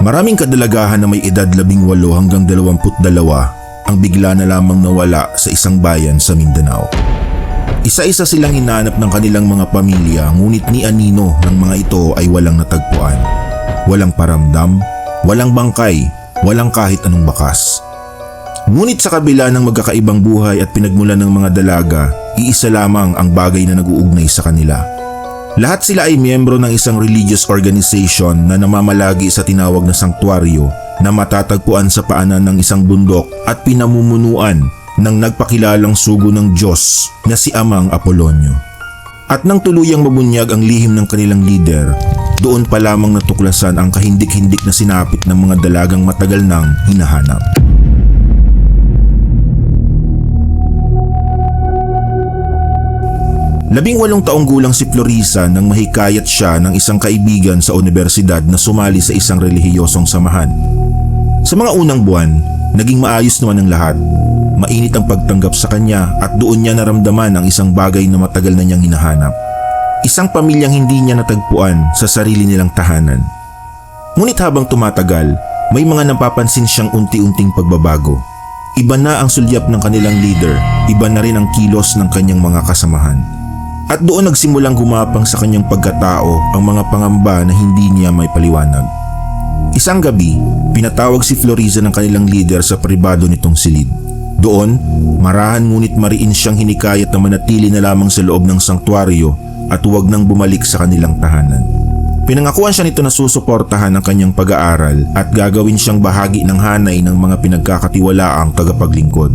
Maraming kadalagahan na may edad 18 hanggang 22 ang bigla na lamang nawala sa isang bayan sa Mindanao. Isa-isa silang hinanap ng kanilang mga pamilya, ngunit ni anino ng mga ito ay walang natagpuan. Walang paramdam, walang bangkay, walang kahit anong bakas. Ngunit sa kabila ng magkakaibang buhay at pinagmulan ng mga dalaga, iisa lamang ang bagay na nag-uugnay sa kanila. Lahat sila ay miyembro ng isang religious organization na namamalagi sa tinawag na sanktuaryo na matatagpuan sa paanan ng isang bundok at pinamumunuan ng nagpakilalang sugo ng Diyos na si Amang Apolonio. At nang tuluyang mabunyag ang lihim ng kanilang leader, doon pa lamang natuklasan ang kahindik-hindik na sinapit ng mga dalagang matagal nang hinahanap. Labing-walong taong gulang si Florisa nang mahikayat siya ng isang kaibigan sa universidad na sumali sa isang relihiyosong samahan. Sa mga unang buwan, naging maayos naman ang lahat. Mainit ang pagtanggap sa kanya at doon niya naramdaman ang isang bagay na matagal na niyang hinahanap. Isang pamilyang hindi niya natagpuan sa sarili nilang tahanan. Ngunit habang tumatagal, may mga napapansin siyang unti-unting pagbabago. Iba na ang sulyap ng kanilang leader, iba na rin ang kilos ng kanyang mga kasamahan. At doon nagsimulang gumapang sa kanyang pagkatao ang mga pangamba na hindi niya may paliwanag. Isang gabi, pinatawag si Florisa ng kanilang leader sa pribado nitong silid. Doon, marahan ngunit mariin siyang hinikayat na manatili na lamang sa loob ng sanktuaryo at huwag nang bumalik sa kanilang tahanan. Pinangakuan siya nito na susuportahan ang kanyang pag-aaral at gagawin siyang bahagi ng hanay ng mga pinagkakatiwalaang tagapaglingkod.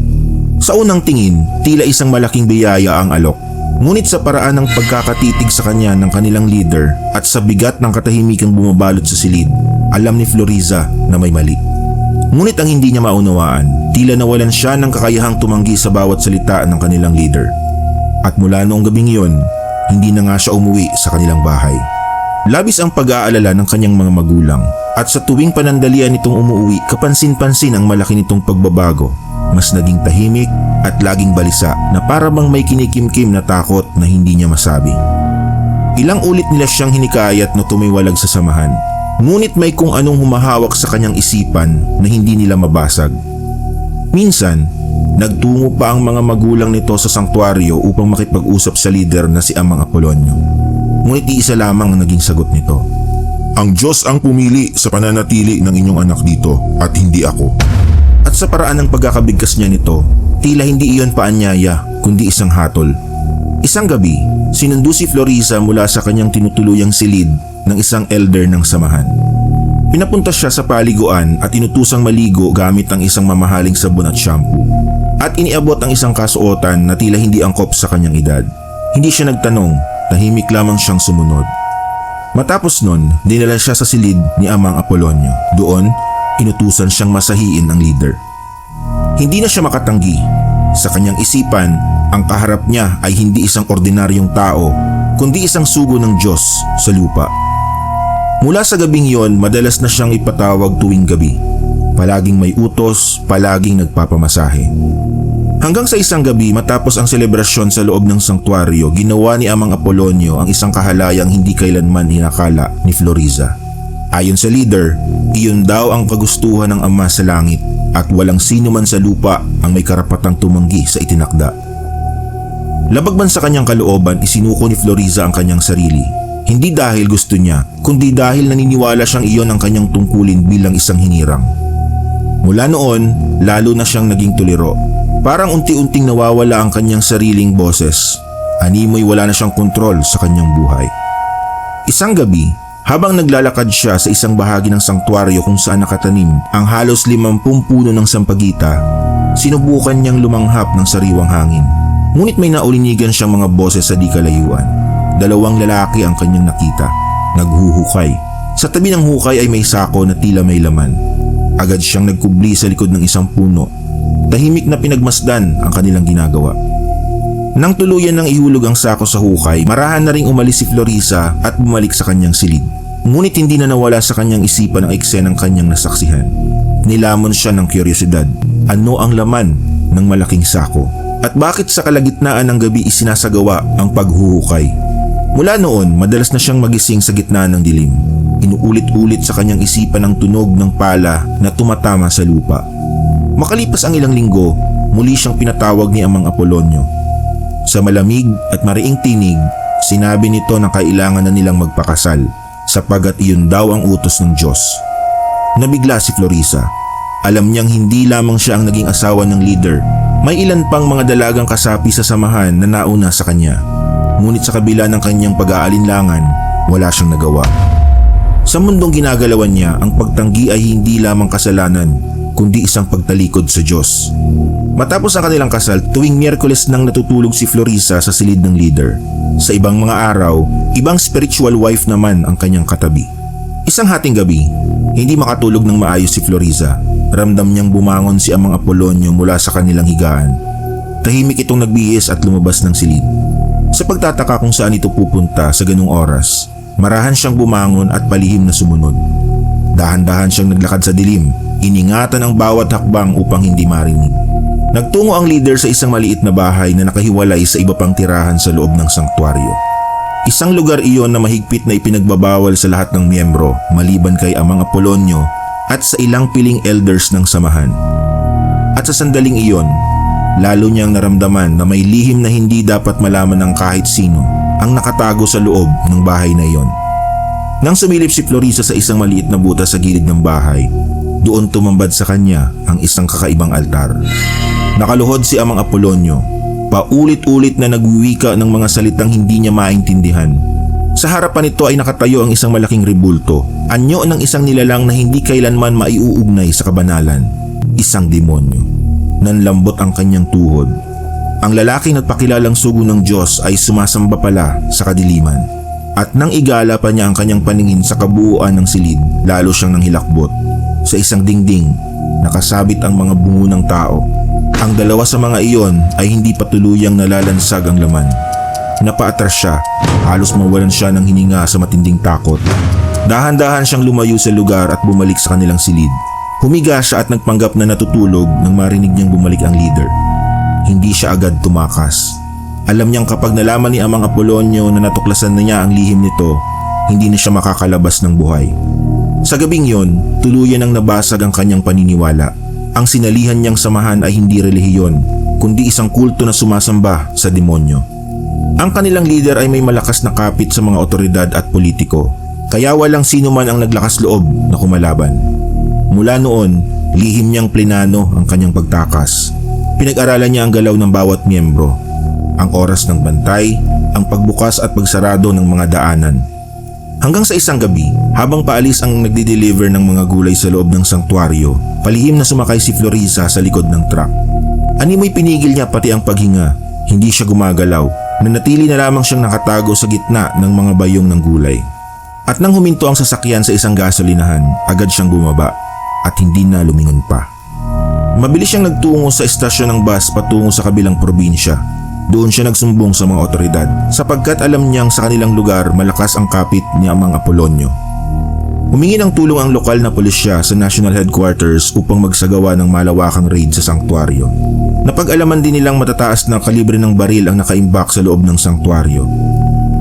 Sa unang tingin, tila isang malaking biyaya ang alok. Ngunit sa paraan ng pagkakatitig sa kanya ng kanilang leader at sa bigat ng katahimikang bumabalot sa silid, alam ni Florisa na may mali. Ngunit ang hindi niya maunawaan, tila nawalan siya ng kakayahang tumanggi sa bawat salita ng kanilang leader. At mula noong gabing iyon, hindi na nga siya umuwi sa kanilang bahay. Labis ang pag-aalala ng kanyang mga magulang at sa tuwing panandalian nitong umuwi, kapansin-pansin ang malaki nitong pagbabago. Mas naging tahimik at laging balisa na para bang may kinikimkim na takot na hindi niya masabi. Ilang ulit nila siyang hinikayat na tumiwalag sa samahan, ngunit may kung anong humahawak sa kanyang isipan na hindi nila mabasag. Minsan, nagtungo pa ang mga magulang nito sa sanktuaryo upang makipag-usap sa leader na si Amang Apolonio. Ngunit iisa lamang ang naging sagot nito. Ang Diyos ang pumili sa pananatili ng inyong anak dito at hindi ako. At sa paraan ng pagkakabigkas niya nito, tila hindi iyon paanyaya kundi isang hatol. Isang gabi, sinundo si Florisa mula sa kanyang tinutuluyang silid ng isang elder ng samahan. Pinapunta siya sa paliguan at inutusang maligo gamit ang isang mamahaling sabon at shampoo. At iniabot ang isang kasuotan na tila hindi angkop sa kanyang edad. Hindi siya nagtanong, tahimik lamang siyang sumunod. Matapos nun, dinala siya sa silid ni Amang Apolonio. Doon, inutusan siyang masahiin ang leader. Hindi na siya makatanggi. Sa kanyang isipan, ang kaharap niya ay hindi isang ordinaryong tao, kundi isang sugo ng Diyos sa lupa. Mula sa gabing yon, madalas na siyang ipatawag tuwing gabi. Palaging may utos, palaging nagpapamasahe. Hanggang sa isang gabi matapos ang selebrasyon sa loob ng sanktuaryo, ginawa ni Amang Apolonio ang isang kahalayang hindi kailanman hinakala ni Florisa. Ayon sa leader, iyon daw ang kagustuhan ng Ama sa langit at walang sino man sa lupa ang may karapatang tumanggi sa itinakda. Labag man sa kanyang kalooban, isinuko ni Florisa ang kanyang sarili. Hindi dahil gusto niya, kundi dahil naniniwala siyang iyon ang kanyang tungkulin bilang isang hinirang. Mula noon, lalo na siyang naging tuliro. Parang unti-unting nawawala ang kanyang sariling boses. Animoy wala na siyang kontrol sa kanyang buhay. Isang gabi, habang naglalakad siya sa isang bahagi ng sanktuaryo kung saan nakatanim ang halos 50 puno ng sampagita, sinubukan niyang lumanghap ng sariwang hangin. Ngunit may naulinigan siyang mga boses sa di kalayuan. 2 lalaki ang kanyang nakita, naghuhukay. Sa tabi ng hukay ay may sako na tila may laman. Agad siyang nagkubli sa likod ng isang puno. Tahimik na pinagmasdan ang kanilang ginagawa. Nang tuluyan ng ihulog ang sako sa hukay, marahan na ring umalis si Florisa at bumalik sa kanyang silid. Ngunit hindi na nawala sa kanyang isipan ang eksenang kanyang nasaksihan. Nilamon siya ng kuryosidad. Ano ang laman ng malaking sako? At bakit sa kalagitnaan ng gabi isinasagawa ang paghuhukay? Mula noon, madalas na siyang magising sa gitna ng dilim. Inuulit-ulit sa kanyang isipan ang tunog ng pala na tumatama sa lupa. Makalipas ang ilang linggo, muli siyang pinatawag ni Amang Apolonio. Sa malamig at mariing tinig, sinabi nito na kailangan na nilang magpakasal sapagkat iyon daw ang utos ng Diyos. Nabigla si Florisa. Alam niyang hindi lamang siya ang naging asawa ng leader. May ilan pang mga dalagang kasapi sa samahan na nauna sa kanya. Ngunit sa kabila ng kanyang pag-aalinlangan, wala siyang nagawa. Sa mundong ginagalawan niya, ang pagtanggi ay hindi lamang kasalanan, kundi isang pagtalikod sa Diyos. Matapos ang kanilang kasal, tuwing Miyerkules nang natutulog si Florisa sa silid ng leader. Sa ibang mga araw, ibang spiritual wife naman ang kanyang katabi. Isang hating gabi, hindi makatulog ng maayos si Florisa. Ramdam niyang bumangon si Amang Apolonio mula sa kanilang higaan. Tahimik itong nagbihis at lumabas ng silid. Sa pagtataka kung saan ito pupunta sa ganung oras, marahan siyang bumangon at palihim na sumunod. Dahan-dahan siyang naglakad sa dilim, iningatan ang bawat hakbang upang hindi marinig. Nagtungo ang leader sa isang maliit na bahay na nakahiwalay sa iba pang tirahan sa loob ng sanktuaryo. Isang lugar iyon na mahigpit na ipinagbabawal sa lahat ng miyembro maliban kay Amang Apolonio at sa ilang piling elders ng samahan. At sa sandaling iyon, lalo niyang naramdaman na may lihim na hindi dapat malaman ng kahit sino ang nakatago sa loob ng bahay na iyon. Nang sumilip si Florisa sa isang maliit na butas sa gilid ng bahay, doon tumambad sa kanya ang isang kakaibang altar. Nakaluhod si Amang Apolonio, paulit-ulit na nagwiwika ng mga salitang hindi niya maintindihan. Sa harapan nito ay nakatayo ang isang malaking rebulto, anyo ng isang nilalang na hindi kailanman maiuugnay sa kabanalan, isang demonyo. Nanlambot ang kanyang tuhod. Ang lalaking nagpakilalang sugo ng Diyos ay sumasamba pala sa kadiliman. At nang igala pa niya ang kanyang paningin sa kabuuan ng silid, lalo siyang nanghilakbot. Sa isang dingding, nakasabit ang mga bungo ng tao. Ang dalawa sa mga iyon ay hindi pa tuluyang nalalansag ang laman. Napaatras siya, halos mawalan siya ng hininga sa matinding takot. Dahan-dahan siyang lumayo sa lugar at bumalik sa kanilang silid. Humiga siya at nagpanggap na natutulog nang marinig niyang bumalik ang leader. Hindi siya agad tumakas. Alam niyang kapag nalaman ni Amang Apolonio na natuklasan na niya ang lihim nito, hindi na siya makakalabas ng buhay. Sa gabing yon, tuluyan ang nabasag ang kanyang paniniwala. Ang sinalihan niyang samahan ay hindi relihiyon, kundi isang kulto na sumasamba sa demonyo. Ang kanilang leader ay may malakas na kapit sa mga otoridad at politiko, kaya walang sino man ang naglakas loob na kumalaban. Mula noon, lihim niyang plinano ang kanyang pagtakas. Pinag-aralan niya ang galaw ng bawat miyembro, ang oras ng bantay, ang pagbukas at pagsarado ng mga daanan. Hanggang sa isang gabi, habang paalis ang nagdi-deliver ng mga gulay sa loob ng sanktuaryo, palihim na sumakay si Florisa sa likod ng truck. Animoy pinigil niya pati ang paghinga, hindi siya gumagalaw, nanatili na lamang siyang nakatago sa gitna ng mga bayong ng gulay. At nang huminto ang sasakyan sa isang gasolinahan, agad siyang bumaba at hindi na lumingon pa. Mabilis siyang nagtungo sa estasyon ng bus patungo sa kabilang probinsya. Doon siya nagsumbong sa mga otoridad sapagkat alam niyang sa kanilang lugar malakas ang kapit ni Amang Apolonio. Humingi ng tulong ang lokal na pulisya sa National Headquarters upang magsagawa ng malawakang raid sa sanktuaryo. Napag-alaman din nilang matataas na kalibre ng baril ang nakaimbak sa loob ng sanktuaryo.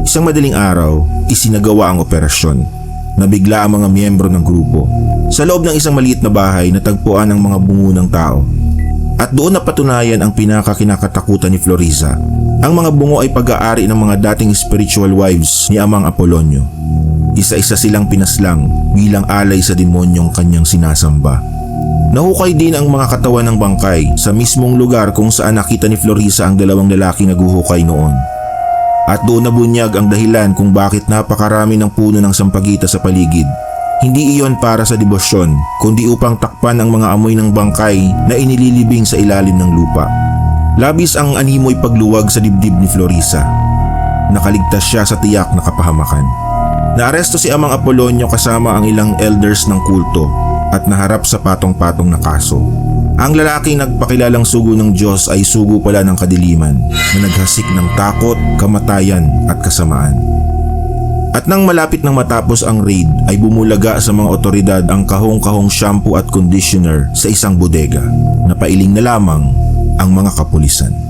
Isang madaling araw, isinagawa ang operasyon. Nabigla ang mga miyembro ng grupo. Sa loob ng isang maliit na bahay, natagpuan ang mga bungo ng tao. At doon napatunayan ang pinakakinakatakutan ni Florisa. Ang mga bungo ay pag-aari ng mga dating spiritual wives ni Amang Apolonio. Isa-isa silang pinaslang bilang alay sa demonyong kanyang sinasamba. Nahukay din ang mga katawan ng bangkay sa mismong lugar kung saan nakita ni Florisa ang dalawang lalaki naguhukay noon. At doon nabunyag ang dahilan kung bakit napakarami ng puno ng sampagita sa paligid. Hindi iyon para sa debosyon, kundi upang takpan ang mga amoy ng bangkay na inililibing sa ilalim ng lupa. Labis ang animoy pagluwag sa dibdib ni Florisa. Nakaligtas siya sa tiyak na kapahamakan. Naaresto si Amang Apolonio kasama ang ilang elders ng kulto at naharap sa patong-patong na kaso. Ang lalaking nagpakilalang sugo ng Diyos ay sugo pala ng kadiliman na naghasik ng takot, kamatayan at kasamaan. At nang malapit nang matapos ang raid ay bumulaga sa mga otoridad ang kahong-kahong shampoo at conditioner sa isang bodega. Napailing na lamang ang mga kapulisan.